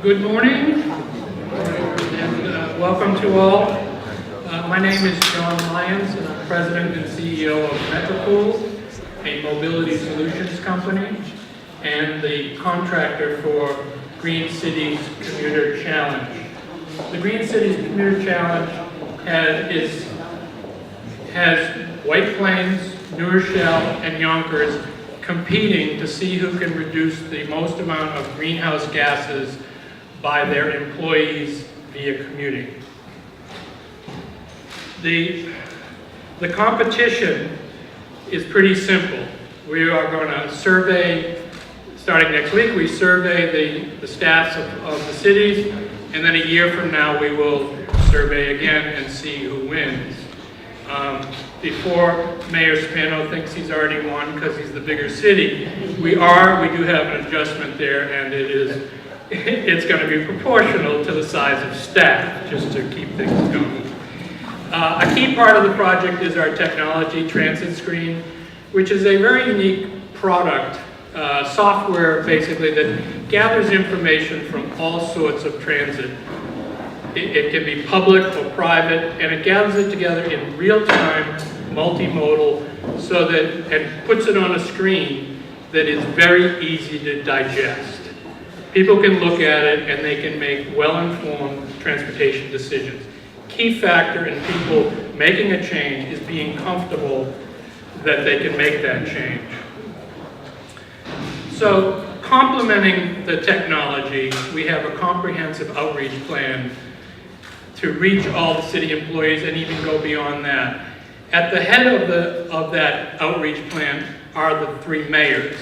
Good morning, and welcome to all. My name is John Lyons, and I'm President and CEO of MetroPool, a mobility solutions company, and the contractor for Green Cities Commuter Challenge. The Green Cities Commuter Challenge has White Plains, New Rochelle, and Yonkers competing to see who can reduce the most amount of greenhouse gases by their employees via commuting. The competition is pretty simple. We are going to survey, starting next week, we survey the staffs of the cities, and then a year from now we will survey again and see who wins. Before Mayor Spano thinks he's already won because he's the bigger city, we do have an adjustment there, and it's going to be proportional to the size of staff, just to keep things going. A key part of the project is our technology transit screen, which is a very unique product, software basically that gathers information from all sorts of transit. It can be public or private, and it gathers it together in real time, multimodal, and puts it on a screen that is very easy to digest. People can look at it and they can make well-informed transportation decisions. Key factor in people making a change is being comfortable that they can make that change. So, complementing the technology, we have a comprehensive outreach plan to reach all the city employees and even go beyond that. At the head of that outreach plan are the three mayors.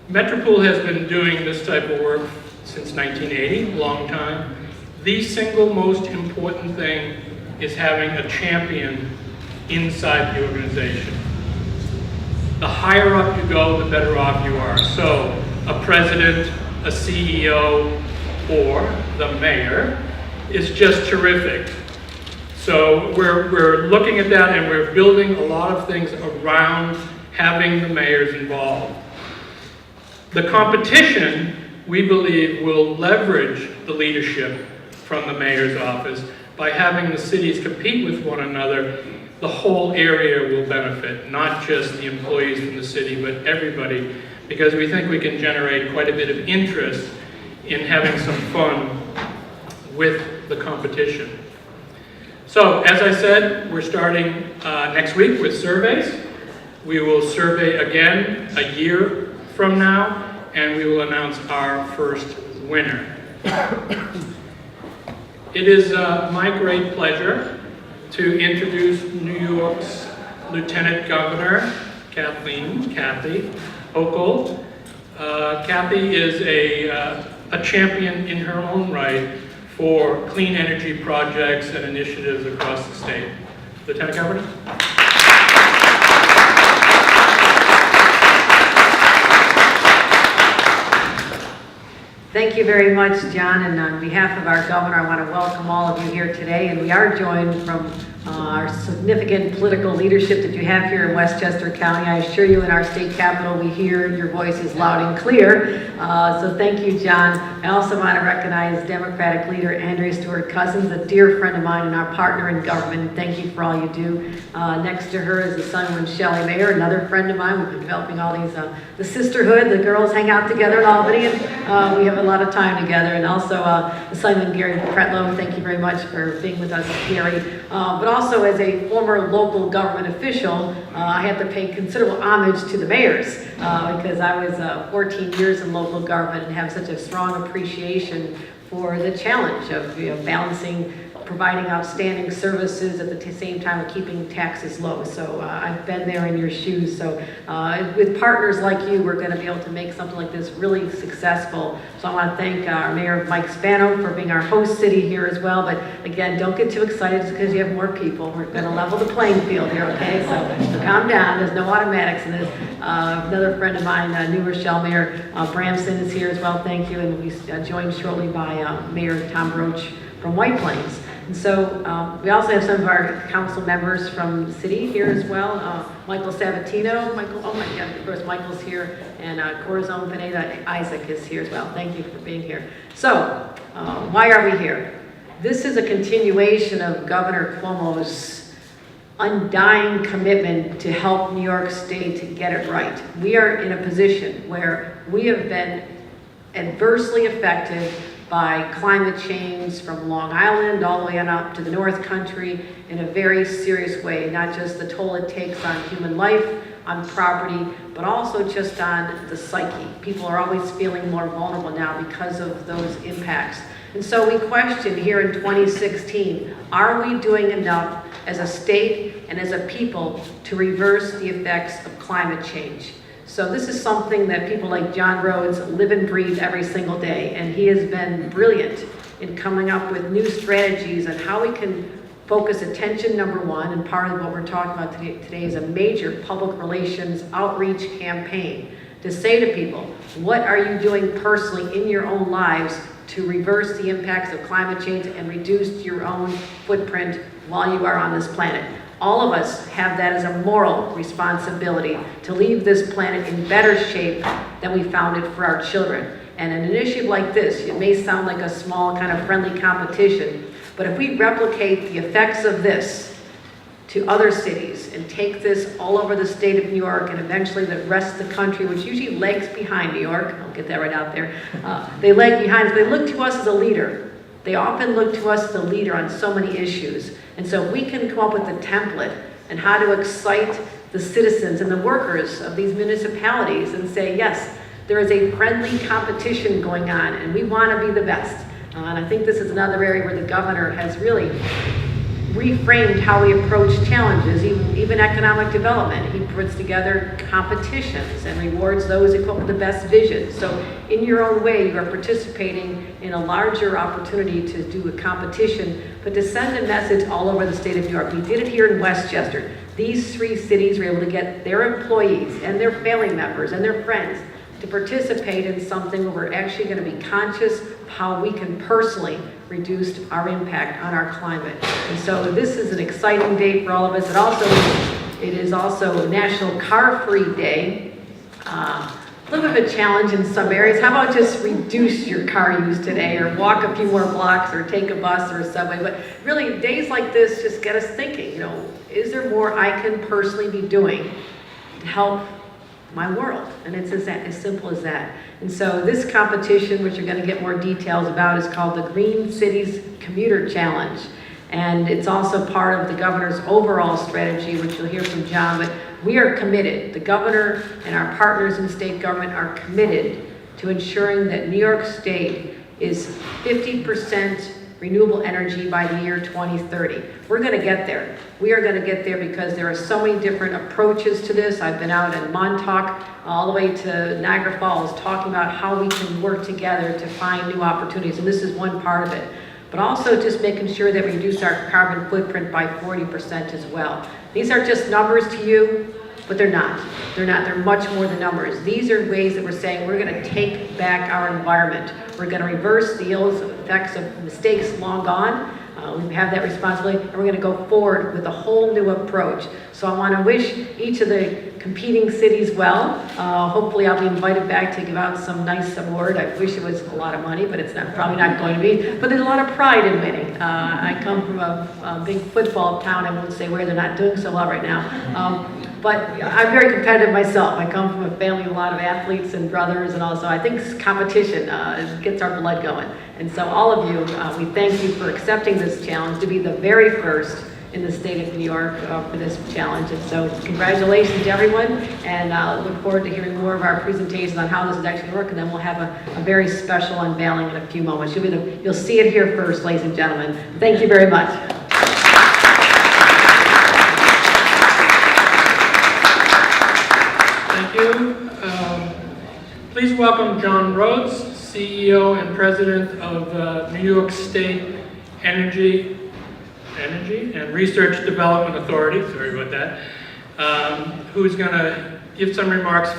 MetroPool has been doing this type of work since 1980, a long time. The single most important thing is having a champion inside the organization. The higher up you go, the better off you are. So a president, a CEO, or the mayor is just terrific. So we're looking at that, and we're building a lot of things around having the mayors involved. The competition, we believe, will leverage the leadership from the mayor's office. By having the cities compete with one another, the whole area will benefit, not just the employees from the city, but everybody, because we think we can generate quite a bit of interest in having some fun with the competition. So, as I said, we're starting next week with surveys. We will survey again a year from now, and we will announce our first winner. It is my great pleasure to introduce New York's Lieutenant Governor, Kathy Hochul. Kathy is a champion in her own right for clean energy projects and initiatives across the state. Lieutenant Governor? Thank you very much, John, and on behalf of our governor, I want to welcome all of you here today, and we are joined from our significant political leadership that you have here in Westchester County. I assure you in our state capitol, we hear your voices loud and clear, so thank you, John. I also want to recognize Democratic leader Andrea Stewart-Cousins, a dear friend of mine and our partner in government, and thank you for all you do. Next to her is the Simon Shelley Mayor, another friend of mine. We've been developing all these, the sisterhood, the girls hang out together in Albany, and we have a lot of time together, and also Simon Gary Pretlow, thank you very much for being with us, Gary. But also as a former local government official, I have to pay considerable homage to the mayors because I was 14 years in local government and have such a strong appreciation for the challenge of balancing providing outstanding services at the same time of keeping taxes low. So I've been there in your shoes. So with partners like you, we're going to be able to make something like this really successful. So I want to thank our Mayor Mike Spano for being our host city here as well. But again, don't get too excited just because you have more people. We're going to level the playing field here, okay? So calm down. There's no automatics in this. Another friend of mine, New Rochelle Mayor Bramson is here as well. Thank you. And we'll be joined shortly by Mayor Tom Roach from White Plains. And so we also have some of our council members from the city here as well. Michael Sabatino, oh my God, of course Michael's here, and Corazon Pineda Isaac is here as well. Thank you for being here. So, why are we here? This is a continuation of Governor Cuomo's undying commitment to help New York State get it right. We are in a position where we have been adversely affected by climate change from Long Island all the way on up to the North Country in a very serious way, not just the toll it takes on human life, on property, but also just on the psyche. People are always feeling more vulnerable now because of those impacts. And so we questioned here in 2016, are we doing enough as a state and as a people to reverse the effects of climate change? So this is something that people like John Rhodes live and breathe every single day, and he has been brilliant in coming up with new strategies on how we can focus attention, number one, and part of what we're talking about today is a major public relations outreach campaign to say to people, what are you doing personally in your own lives to reverse the impacts of climate change and reduce your own footprint while you are on this planet? All of us have that as a moral responsibility to leave this planet in better shape than we found it for our children. And an initiative like this, it may sound like a small kind of friendly competition, but if we replicate the effects of this to other cities and take this all over the state of New York and eventually the rest of the country, which usually lags behind New York, I'll get that right out there, they lag behind, they look to us as a leader. They often look to us as a leader on so many issues. And so we can come up with a template and how to excite the citizens and the workers of these municipalities and say, yes, there is a friendly competition going on and we want to be the best. And I think this is another area where the governor has really reframed how we approach challenges, even economic development. He puts together competitions and rewards those who come up with the best vision. So in your own way, you are participating in a larger opportunity to do a competition, but to send a message all over the state of New York. We did it here in Westchester. These three cities were able to get their employees and their family members and their friends to participate in something where we're actually going to be conscious of how we can personally reduce our impact on our climate. And so this is an exciting day for all of us. It is also National Car Free Day. A little bit of a challenge in some areas. How about just reduce your car use today, or walk a few more blocks, or take a bus or a subway? But really, days like this just get us thinking, is there more I can personally be doing to help my world? And it's as simple as that. And so this competition, which you're going to get more details about, is called the Green Cities Commuter Challenge. And it's also part of the governor's overall strategy, which you'll hear from John, but we are committed. The governor and our partners in state government are committed to ensuring that New York State is 50% renewable energy by the year 2030. We're going to get there. We are going to get there because there are so many different approaches to this. I've been out in Montauk all the way to Niagara Falls talking about how we can work together to find new opportunities, and this is one part of it. But also just making sure that we reduce our carbon footprint by 40% as well. These are just numbers to you, but they're not. They're much more than numbers. These are ways that we're saying we're going to take back our environment. We're going to reverse the ills effects of mistakes long gone. We have that responsibility, and we're going to go forward with a whole new approach. So I want to wish each of the competing cities well. Hopefully I'll be invited back to give out some nice award. I wish it was a lot of money, but it's probably not going to be. But there's a lot of pride in winning. I come from a big football town. I won't say where, they're not doing so well right now. But I'm very competitive myself. I come from a family with a lot of athletes and brothers, and also I think competition gets our blood going. And so all of you, we thank you for accepting this challenge to be the very first in the state of New York for this challenge. And so congratulations to everyone, and look forward to hearing more of our presentations on how this is actually working, and then we'll have a very special unveiling in a few moments. You'll see it here first, ladies and gentlemen. Thank you very much. Thank you. Please welcome John Rhodes, CEO and President of New York State Energy and Research Development Authority, sorry about that, who's going to give some remarks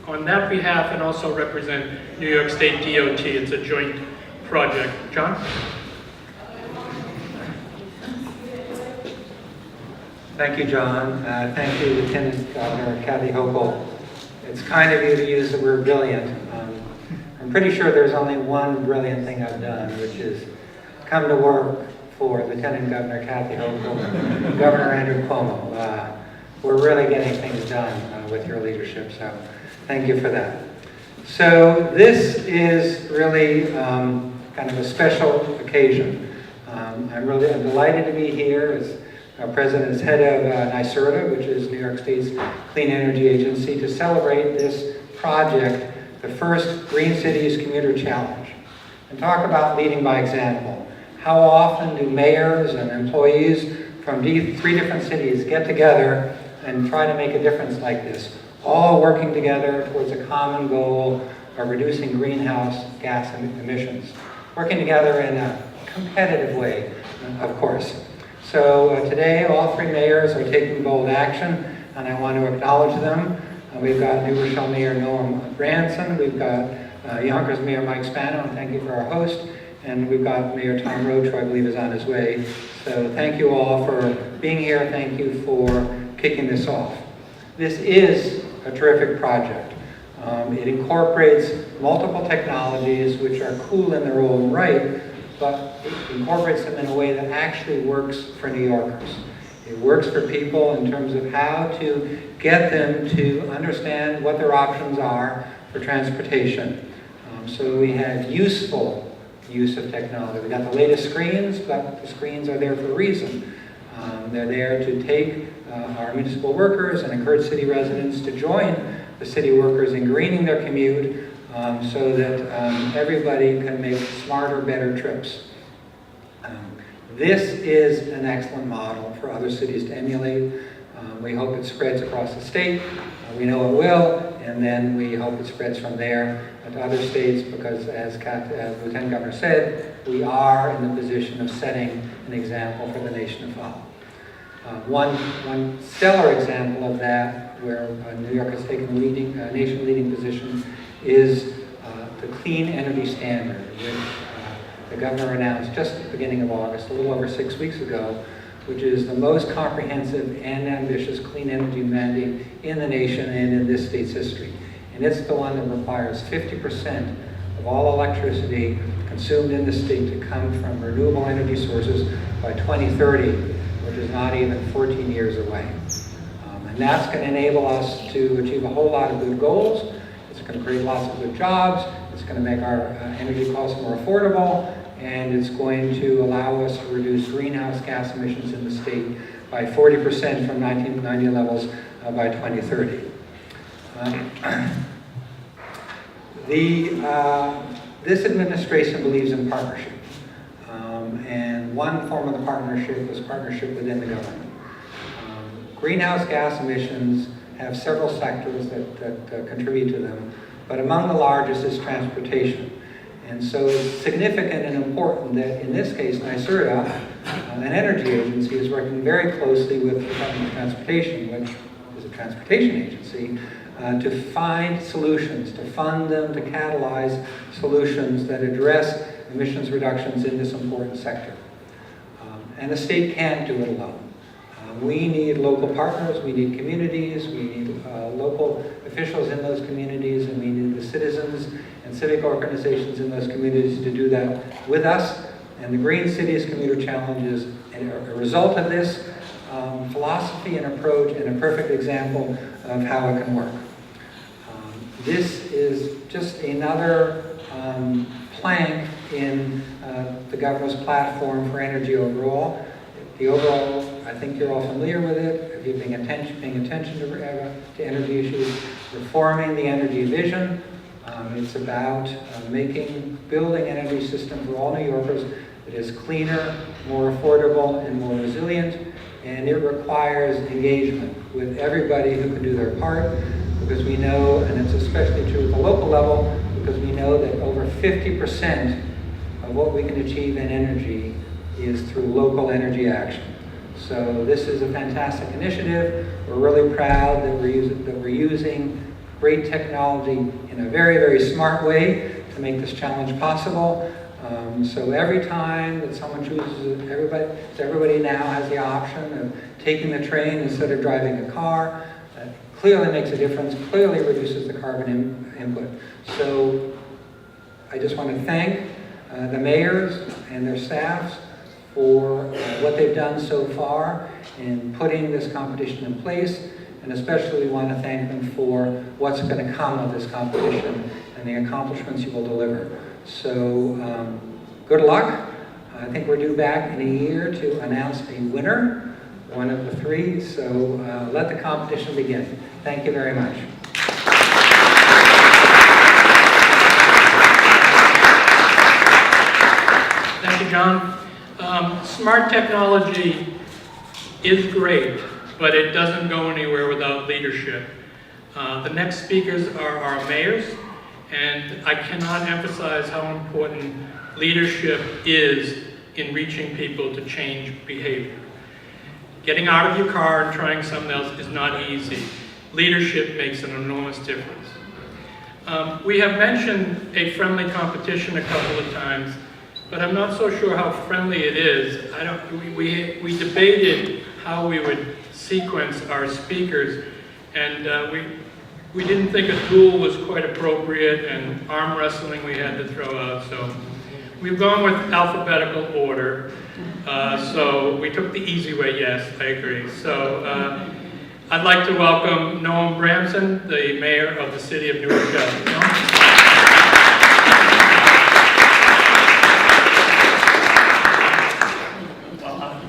on that behalf and also represent New York State DOT. It's a joint project. John? Thank you, John. Thank you, Lieutenant Governor Kathy Hochul. It's kind of you to use the word brilliant. I'm pretty sure there's only one brilliant thing I've done, which is come to work for Lieutenant Governor Kathy Hochul and Governor Andrew Cuomo. We're really getting things done with your leadership, so thank you for that. So this is really kind of a special occasion. I'm delighted to be here as our president is head of NYSERDA, which is New York State's clean energy agency, to celebrate this project, the first Green Cities Commuter Challenge, and talk about leading by example. How often do mayors and employees from 3 different cities get together and try to make a difference like this, all working together towards a common goal of reducing greenhouse gas emissions, working together in a competitive way, of course. So today, all 3 mayors are taking bold action, and I want to acknowledge them. We've got New Rochelle Mayor Noam Bramson, we've got Yonkers Mayor Mike Spano, and thank you for our host, and we've got Mayor Tom Roach, who I believe is on his way. So thank you all for being here. Thank you for kicking this off. This is a terrific project. It incorporates multiple technologies which are cool in their own right, but it incorporates them in a way that actually works for New Yorkers. It works for people in terms of how to get them to understand what their options are for transportation. So we have useful use of technology. We got the latest screens, but the screens are there for a reason. They're there to take our municipal workers and encourage city residents to join the city workers in greening their commute so that everybody can make smarter, better trips. This is an excellent model for other cities to emulate. We hope it spreads across the state. We know it will, and then we hope it spreads from there to other states because, as Lieutenant Governor said, we are in the position of setting an example for the nation to follow. One stellar example of that, where New York has taken a nation-leading position, is the Clean Energy Standard, which the governor announced just at the beginning of August, a little over 6 weeks ago, which is the most comprehensive and ambitious clean energy mandate in the nation and in this state's history. And it's the one that requires 50% of all electricity consumed in the state to come from renewable energy sources by 2030, which is not even 14 years away. And that's going to enable us to achieve a whole lot of good goals. It's going to create lots of good jobs. It's going to make our energy costs more affordable. And it's going to allow us to reduce greenhouse gas emissions in the state by 40% from 1990 levels by 2030. This administration believes in partnership. And one form of the partnership is partnership within the government. Greenhouse gas emissions have several sectors that contribute to them, but among the largest is transportation. And so it's significant and important that in this case, NYSERDA, an energy agency, is working very closely with the Department of Transportation, which is a transportation agency, to find solutions, to fund them, to catalyze solutions that address emissions reductions in this important sector. And the state can't do it alone. We need local partners, we need communities, we need local officials in those communities, and we need the citizens and civic organizations in those communities to do that with us. And the Green Cities Commuter Challenge is a result of this philosophy and approach, and a perfect example of how it can work. This is just another plank in the governor's platform for energy overall. The overall, I think you're all familiar with it, if you're paying attention to energy issues, reforming the energy vision. It's about building an energy system for all New Yorkers that is cleaner, more affordable, and more resilient. And it requires engagement with everybody who can do their part, because we know, and it's especially true at the local level, because we know that over 50% of what we can achieve in energy is through local energy action. So this is a fantastic initiative. We're really proud that we're using great technology in a very, very smart way to make this challenge possible. So every time that someone chooses, everybody now has the option of taking the train instead of driving a car. That clearly makes a difference, clearly reduces the carbon input. So I just want to thank the mayors and their staffs for what they've done so far in putting this competition in place, and especially want to thank them for what's going to come of this competition and the accomplishments you will deliver. So good luck. I think we're due back in a year to announce a winner, one of the three, so let the competition begin. Thank you very much. Thank you, John. Smart technology is great, but it doesn't go anywhere without leadership. The next speakers are our mayors, and I cannot emphasize how important leadership is in reaching people to change behavior. Getting out of your car and trying something else is not easy. Leadership makes an enormous difference. We have mentioned a friendly competition a couple of times, but I'm not so sure how friendly it is. We debated how we would sequence our speakers, and we didn't think a duel was quite appropriate, and arm wrestling we had to throw out, so we've gone with alphabetical order. So we took the easy way, yes, I agree. So I'd like to welcome Noam Bramson, the mayor of the City of New Rochelle. Noam?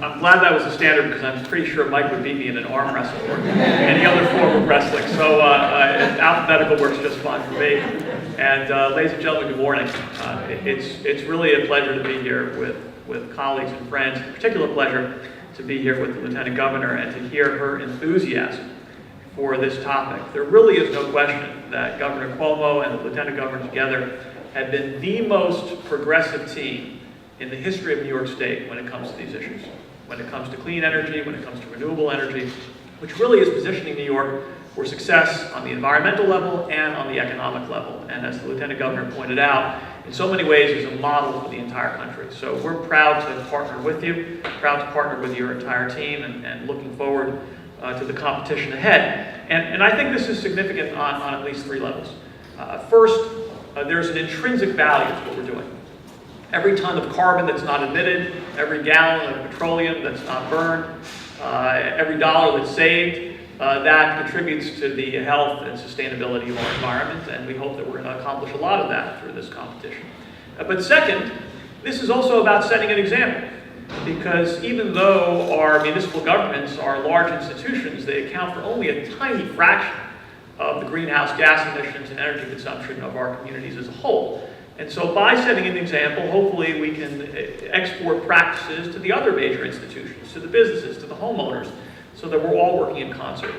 I'm glad that was the standard because I'm pretty sure Mike would beat me in an arm wrestle or any other form of wrestling. So alphabetical works just fine for me. And ladies and gentlemen, good morning. It's really a pleasure to be here with colleagues and friends. A particular pleasure to be here with the Lieutenant Governor and to hear her enthusiasm for this topic. There really is no question that Governor Cuomo and the Lieutenant Governor together have been the most progressive team in the history of New York State when it comes to these issues. When it comes to clean energy, when it comes to renewable energy, which really is positioning New York for success on the environmental level and on the economic level. And as the Lieutenant Governor pointed out, in so many ways is a model for the entire country. So we're proud to partner with you, proud to partner with your entire team, and looking forward to the competition ahead. And I think this is significant on at least three levels. First, there's an intrinsic value to what we're doing. Every ton of carbon that's not emitted, every gallon of petroleum that's not burned, every dollar that's saved, that contributes to the health and sustainability of our environment, and we hope that we're going to accomplish a lot of that through this competition. But second, this is also about setting an example, because even though our municipal governments are large institutions, they account for only a tiny fraction of the greenhouse gas emissions and energy consumption of our communities as a whole. And so by setting an example, hopefully we can export practices to the other major institutions, to the businesses, to the homeowners, so that we're all working in concert.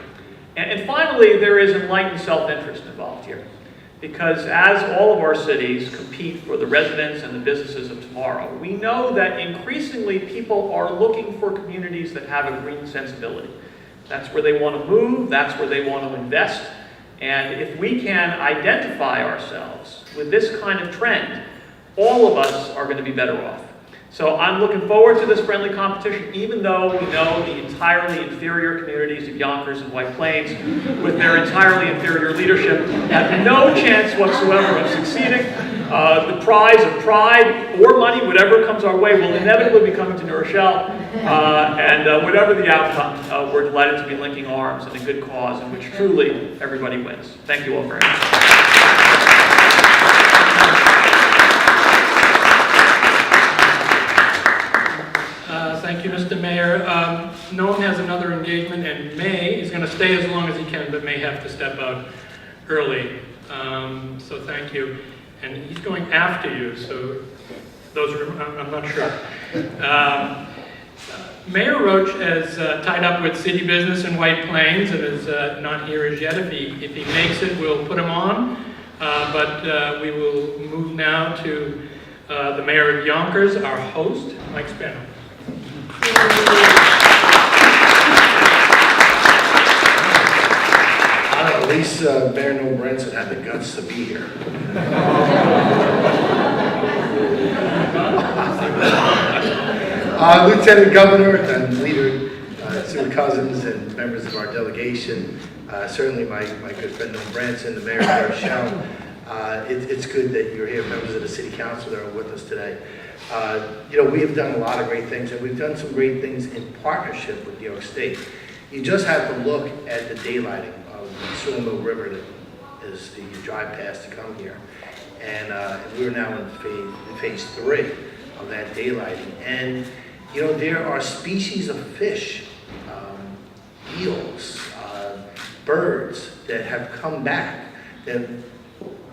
And finally, there is enlightened self-interest involved here. Because as all of our cities compete for the residents and the businesses of tomorrow, we know that increasingly people are looking for communities that have a green sensibility. That's where they want to move, that's where they want to invest. And if we can identify ourselves with this kind of trend, all of us are going to be better off. So I'm looking forward to this friendly competition, even though we know the entirely inferior communities of Yonkers and White Plains, with their entirely inferior leadership, have no chance whatsoever of succeeding. The prize of pride or money, whatever comes our way, will inevitably be coming to New Rochelle. And whatever the outcome, we're delighted to be linking arms in a good cause in which truly everybody wins. Thank you all very much. Thank you, Mr. Mayor. Noam has another engagement, and May is going to stay as long as he can, but may have to step out early. So thank you. And he's going after you, so those are, I'm not sure. Mayor Roach is tied up with city business in White Plains and is not here as yet. If he makes it, we'll put him on. But we will move now to the mayor of Yonkers, our host, Mike Spano. At least Mayor Noam Bramson had the guts to be here. Lieutenant Governor and leader, Sue Cousins, and members of our delegation, certainly my good friend Noam Bramson, the mayor of New Rochelle. It's good that you're here, members of the City Council that are with us today. You know, we have done a lot of great things, and we've done some great things in partnership with New York State. You just have to look at the daylighting of the Sawmill River that is the drive past to come here. And we're now in phase 3 of that daylighting. And, you know, there are species of fish, eels, birds that have come back that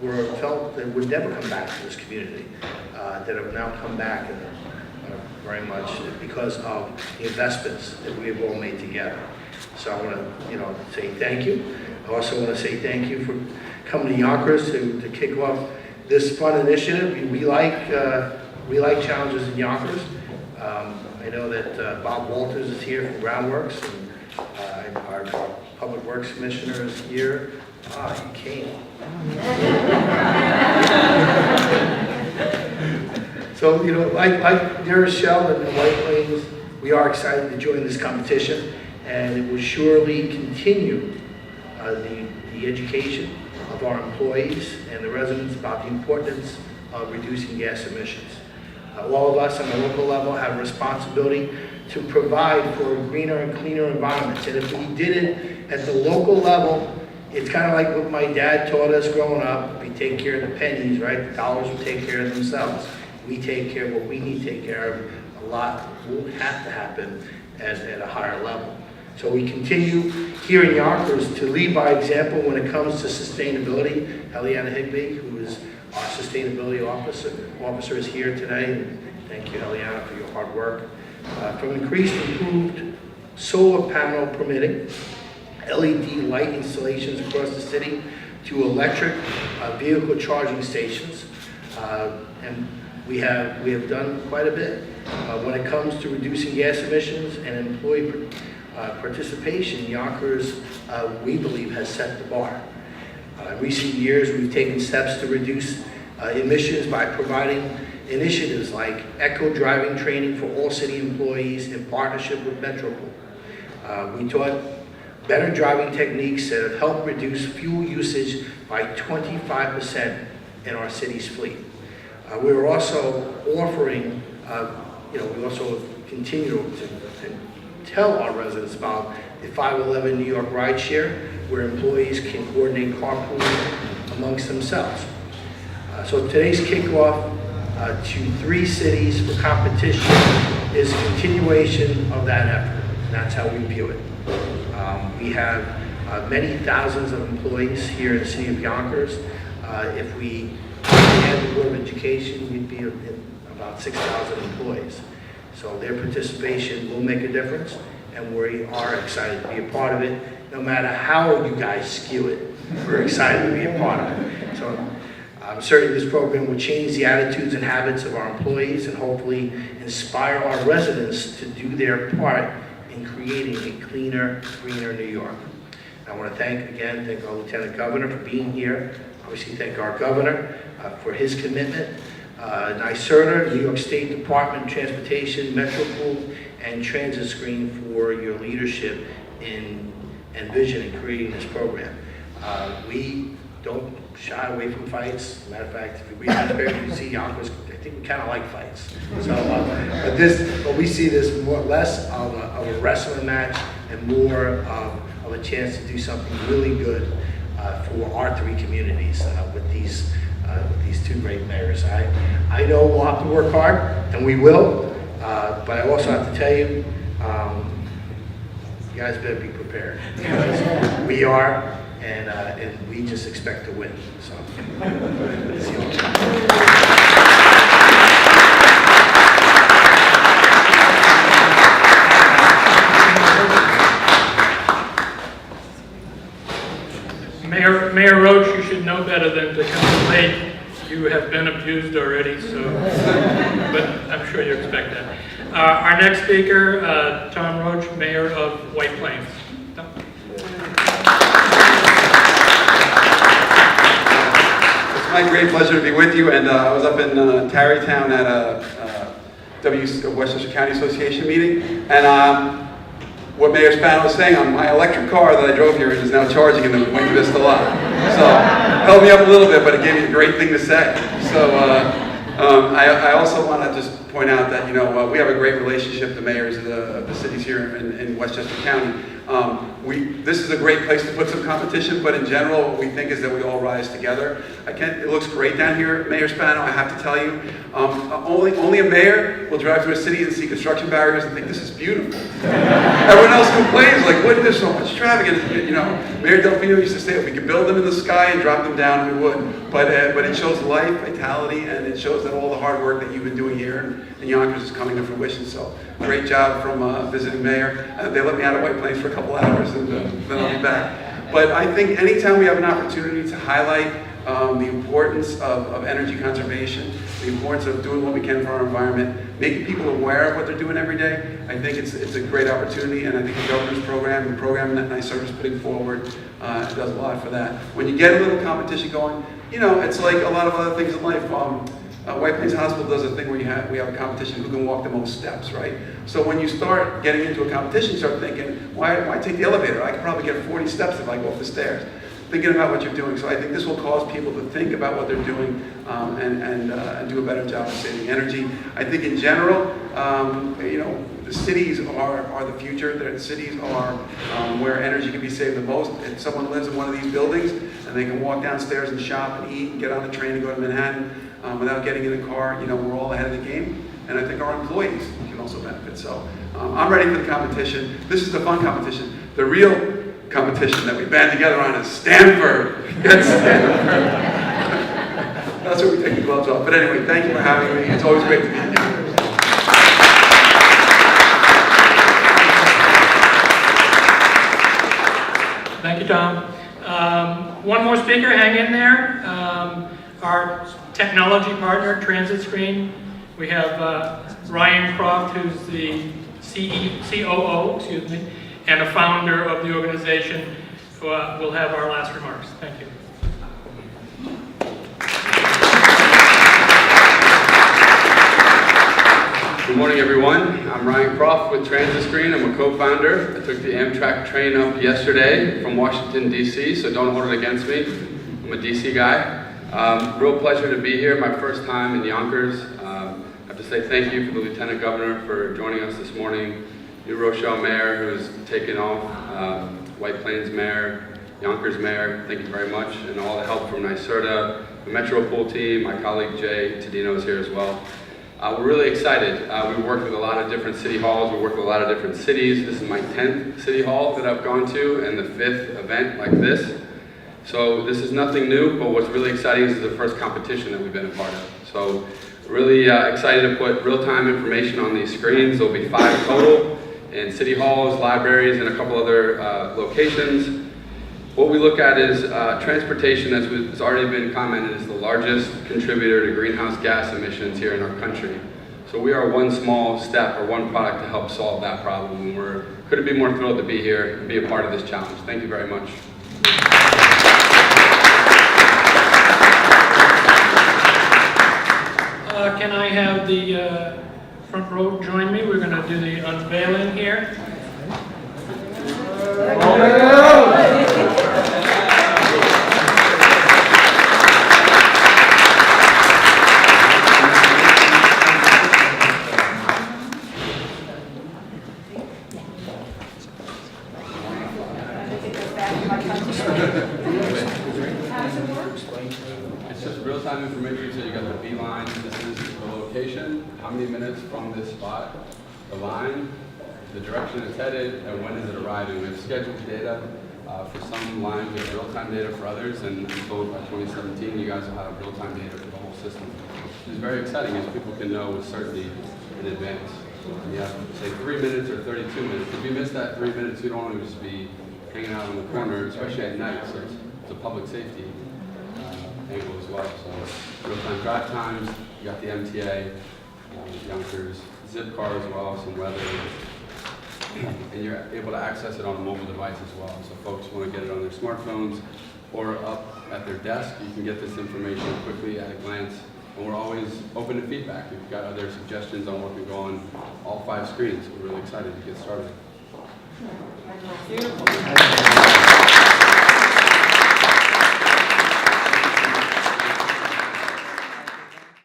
were felt that would never come back to this community, that have now come back and very much because of the investments that we have all made together. So I want to, you know, say thank you. I also want to say thank you for coming to Yonkers to kick off this fun initiative. We like challenges in Yonkers. I know that Bob Walters is here from Groundworks, and our Public Works Commissioner is here. He came. So, you know, like New Rochelle and White Plains, we are excited to join this competition, and it will surely continue the education of our employees and the residents about the importance of reducing gas emissions. All of us on the local level have a responsibility to provide for greener and cleaner environments. And if we did it at the local level, it's kind of like what my dad taught us growing up. We take care of the pennies, right? The dollars will take care of themselves. We take care of what we need to take care of. A lot will have to happen at a higher level. So we continue here in Yonkers to lead by example when it comes to sustainability. Eliana Higbee, who is our sustainability officer is here today. And thank you, Eliana, for your hard work. From increased improved solar panel permitting, LED light installations across the city, to electric vehicle charging stations. And we have done quite a bit when it comes to reducing gas emissions and employee participation. Yonkers, we believe, has set the bar. In recent years, we've taken steps to reduce emissions by providing initiatives like eco driving training for all city employees in partnership with MetroPool. We taught better driving techniques that have helped reduce fuel usage by 25% in our city's fleet. We are also offering, we also continue to tell our residents about the 511 New York rideshare, where employees can coordinate carpooling amongst themselves. So today's kickoff to 3 cities for competition is a continuation of that effort. That's how we view it. We have many thousands of employees here in the City of Yonkers. If we had the Board of Education, we'd be about 6,000 employees. So their participation will make a difference, and we are excited to be a part of it. No matter how you guys skew it, we're excited to be a part of it. So certainly this program will change the attitudes and habits of our employees and hopefully inspire our residents to do their part in creating a cleaner, greener New York. I want to thank our Lieutenant Governor for being here. Obviously thank our Governor for his commitment. NYSERDA, New York State Department of Transportation, MetroPool, and Transit Screen for your leadership in and vision in creating this program. We don't shy away from fights. As a matter of fact, if we transparent, you see Yonkers, I think we kind of like fights. So, but we see this less of a wrestling match and more of a chance to do something really good for our 3 communities with these 2 great mayors. I know we'll have to work hard, and we will, but I also have to tell you, you guys better be prepared. We are, and we just expect to win. So, let's see you all. Mayor Roach, you should know better than to come late. You have been abused already, so, but I'm sure you expect that. Our next speaker, Tom Roach, Mayor of White Plains. Tom. It's my great pleasure to be with you, and I was up in Tarrytown at a Westchester County Association meeting, and what Mayor Spano was saying, on my electric car that I drove here is now charging in the Buena Vista lot. So, held me up a little bit, but it gave me a great thing to say. So, I also want to just point out that, we have a great relationship, the mayors of the cities here in Westchester County. This is a great place to put some competition, but in general, what we think is that we all rise together. It looks great down here, Mayor Spano, I have to tell you. Only a mayor will drive through a city and see construction barriers and think this is beautiful. Everyone else complains, like, what, there's so much traffic. And, Mayor Delfino used to say, if we could build them in the sky and drop them down, we would. But it shows life, vitality, and it shows that all the hard work that you've been doing here in Yonkers is coming to fruition. So, great job from visiting mayor. They let me out of White Plains for a couple hours, and then I'll be back. But I think anytime we have an opportunity to highlight the importance of energy conservation, the importance of doing what we can for our environment, making people aware of what they're doing every day, I think it's a great opportunity, and I think the governor's program, the program that NYSERDA is putting forward, does a lot for that. When you get a little competition going, it's like a lot of other things in life. White Plains Hospital does a thing where we have a competition who can walk the most steps, right? So when you start getting into a competition, you start thinking, why take the elevator? I could probably get 40 steps if I go up the stairs. Thinking about what you're doing. So I think this will cause people to think about what they're doing and do a better job of saving energy. I think in general, the cities are the future. The cities are where energy can be saved the most. If someone lives in one of these buildings and they can walk downstairs and shop and eat and get on the train and go to Manhattan without getting in a car, we're all ahead of the game. And I think our employees can also benefit. So I'm ready for the competition. This is the fun competition. The real competition that we band together on is Stanford. Get Stanford. That's where we take the gloves off. But anyway, thank you for having me. It's always great to be here. Thank you, Tom. One more speaker, hang in there. Our technology partner, Transit Screen. We have Ryan Croft, who's the COO, and a founder of the organization, who will have our last remarks. Thank you. Good morning, everyone. I'm Ryan Croft with Transit Screen. I'm a co-founder. I took the Amtrak train up yesterday from Washington, D.C., so don't hold it against me. I'm a D.C. guy. Real pleasure to be here. My first time in Yonkers. I have to say thank you for the Lieutenant Governor for joining us this morning. New Rochelle Mayor, who's taken off, White Plains Mayor, Yonkers Mayor, thank you very much, and all the help from NYSERDA, the MetroPool team, my colleague Jay Tadino is here as well. We're really excited. We work with a lot of different city halls, we work with a lot of different cities. This is my 10th city hall that I've gone to, and the 5th event like this. So this is nothing new, but what's really exciting is the first competition that we've been a part of. So really excited to put real-time information on these screens. There'll be 5 total in city halls, libraries, and a couple other locations. What we look at is transportation, as has already been commented, is the largest contributor to greenhouse gas emissions here in our country. So we are one small step or one product to help solve that problem, and couldn't be more thrilled to be here and be a part of this challenge. Thank you very much. Can I have the front row join me? We're going to do the unveiling here. It's just real-time information, so you got the B line, this is the location, how many minutes from this spot, the line, the direction it's headed, and when is it arriving. We have scheduled data for some lines, we have real-time data for others, and I'm told by 2017 you guys will have real-time data for the whole system. Which is very exciting, as people can know with certainty in advance. And you have, say, 3 minutes or 32 minutes. If you miss that 3 minutes, you don't want to just be hanging out in the corner, especially at night, so it's a public safety angle as well. So real-time drive times, you got the MTA, Yonkers, zip car as well, some weather. and you're able to access it on a mobile device as well. So folks want to get it on their smartphones or up at their desk, you can get this information quickly at a glance. And we're always open to feedback. If you've got other suggestions on what can go on all 5 screens, we're really excited to get started. Beautiful.